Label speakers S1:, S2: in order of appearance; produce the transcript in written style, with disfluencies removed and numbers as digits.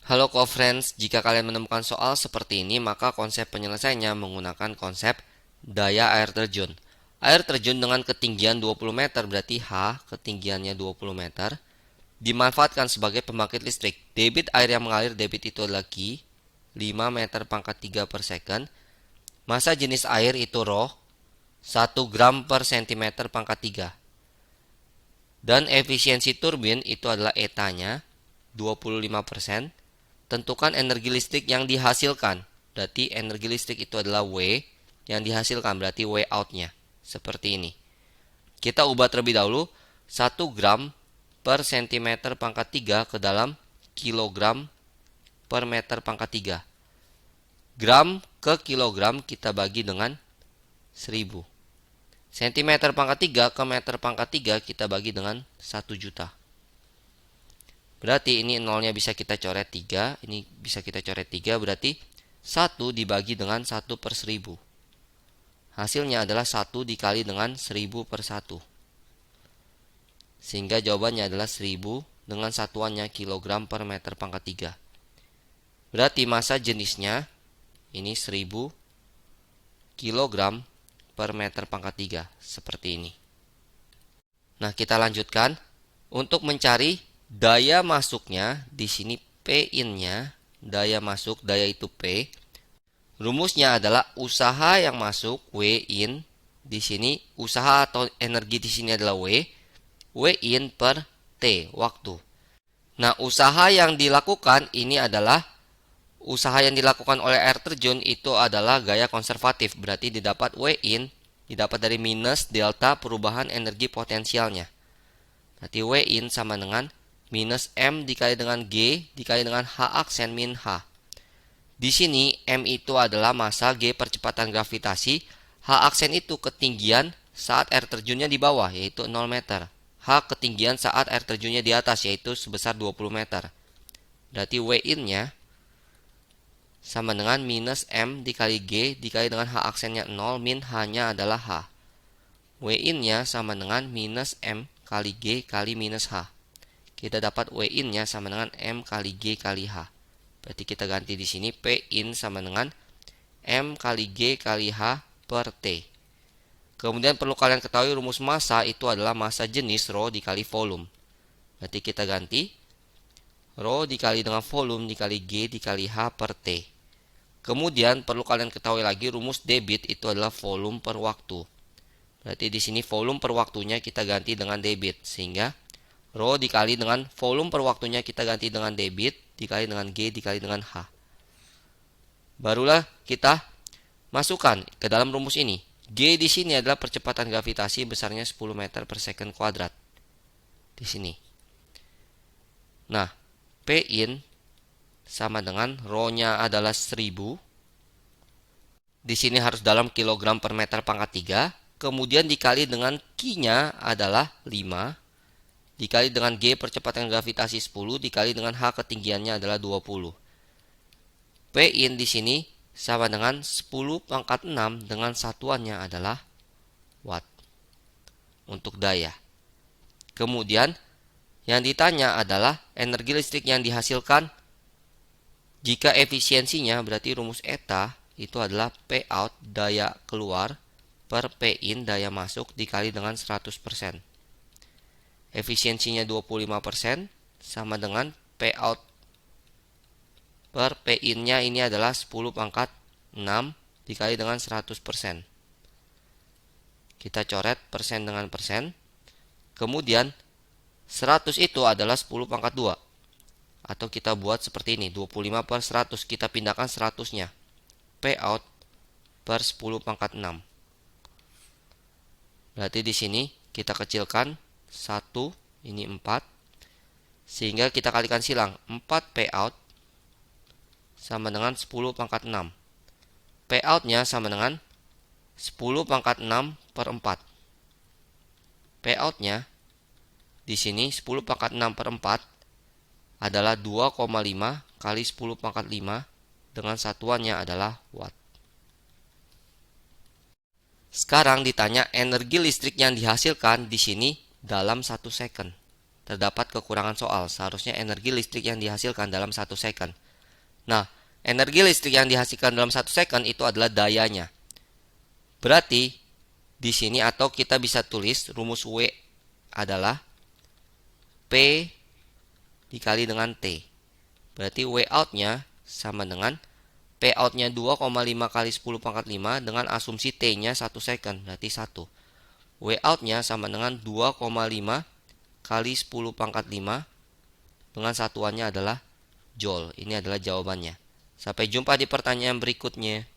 S1: Halo co-friends, jika kalian menemukan soal seperti ini, maka konsep penyelesaiannya menggunakan konsep daya air terjun. Air terjun dengan ketinggian 20 meter berarti H, ketinggiannya 20 meter, dimanfaatkan sebagai pembangkit listrik. Debit air yang mengalir, debit itu adalah Q, 5 meter pangkat 3 per second. Massa jenis air itu ρ, 1 gram per centimeter pangkat 3. Dan efisiensi turbin itu adalah etanya, 25%. Tentukan energi listrik yang dihasilkan. Berarti energi listrik itu adalah W, yang dihasilkan berarti W out-nya. Seperti ini. Kita ubah terlebih dahulu 1 gram per centimeter pangkat 3 ke dalam kilogram per meter pangkat 3. Gram ke kilogram kita bagi dengan 1000. Centimeter pangkat 3 ke meter pangkat 3 kita bagi dengan 1 juta. Berarti ini nolnya bisa kita coret 3, ini bisa kita coret 3, berarti 1 dibagi dengan 1 per 1000. Hasilnya adalah 1 dikali dengan 1000 per 1. Sehingga jawabannya adalah 1000 dengan satuannya kilogram per meter pangkat 3. Berarti massa jenisnya ini 1000 kilogram per meter pangkat 3. Seperti ini. Nah, kita lanjutkan. Untuk mencari daya masuknya, di sini P-in-nya, daya masuk, daya itu P. Rumusnya adalah usaha yang masuk, W-in. Di sini usaha atau energi di sini adalah W. W-in per T, waktu. Nah, usaha yang dilakukan ini adalah usaha yang dilakukan oleh air terjun itu adalah gaya konservatif. Berarti didapat W-in, didapat dari minus delta perubahan energi potensialnya. Berarti W-in sama dengan minus M dikali dengan G dikali dengan H aksen min H. Di sini M itu adalah massa, G percepatan gravitasi, H aksen itu ketinggian saat air terjunnya di bawah yaitu 0 meter. H ketinggian saat air terjunnya di atas yaitu sebesar 20 meter. Berarti W-in-nya sama dengan minus M dikali G dikali dengan H aksennya 0 min H-nya adalah H. W-in-nya sama dengan minus M kali G kali minus H. Kita dapat W-in-nya sama dengan M kali G kali H. Berarti kita ganti di sini P-in sama dengan M kali G kali H per T. Kemudian perlu kalian ketahui rumus massa itu adalah massa jenis ρ dikali volume. Berarti kita ganti ρ dikali dengan volume dikali G dikali H per T. Kemudian perlu kalian ketahui lagi rumus debit itu adalah volume per waktu. Berarti di sini volume per waktunya kita ganti dengan debit, sehingga ρ dikali dengan volume per waktunya kita ganti dengan debit dikali dengan G dikali dengan H. Barulah kita masukkan ke dalam rumus ini. G di sini adalah percepatan gravitasi besarnya 10 meter per second kuadrat. Di sini. Nah, P-in sama dengan ρ-nya adalah 1000. Di sini harus dalam kilogram per meter pangkat 3. Kemudian dikali dengan Q-nya adalah 5. Dikali dengan G percepatan gravitasi 10 dikali dengan H ketinggiannya adalah 20. P-in di sini sama dengan 10 pangkat 6 dengan satuannya adalah watt untuk daya. Kemudian yang ditanya adalah energi listrik yang dihasilkan jika efisiensinya, berarti rumus eta itu adalah P out daya keluar per P-in daya masuk dikali dengan 100%. Efisiensinya 25% sama dengan P out per P-in-nya ini adalah 10 pangkat 6 dikali dengan 100%. Kita coret persen dengan persen. Kemudian 100 itu adalah 10 pangkat 2. Atau kita buat seperti ini, 25 per 100. Kita pindahkan 100-nya. P out per 10 pangkat 6. Berarti di sini kita kecilkan 1, ini 4. Sehingga kita kalikan silang. 4 P out sama dengan 10 pangkat 6. P out-nya sama dengan 10 pangkat 6 per 4. P out-nya di sini 10 pangkat 6 per 4 adalah 2,5 kali 10 pangkat 5 dengan satuannya adalah watt. Sekarang ditanya energi listrik yang dihasilkan di sini dalam 1 second. terdapat kekurangan soal. Seharusnya energi listrik yang dihasilkan dalam 1 second. Nah, energi listrik yang dihasilkan dalam 1 second itu adalah dayanya. Berarti di sini atau kita bisa tulis rumus W adalah P dikali dengan T. Berarti W out-nya sama dengan P out-nya 2,5 kali 10 pangkat 5 dengan asumsi T-nya 1 second, berarti 1. W out-nya sama dengan 2,5 kali 10 pangkat 5 dengan satuannya adalah Joule. Ini adalah jawabannya. Sampai jumpa di pertanyaan berikutnya.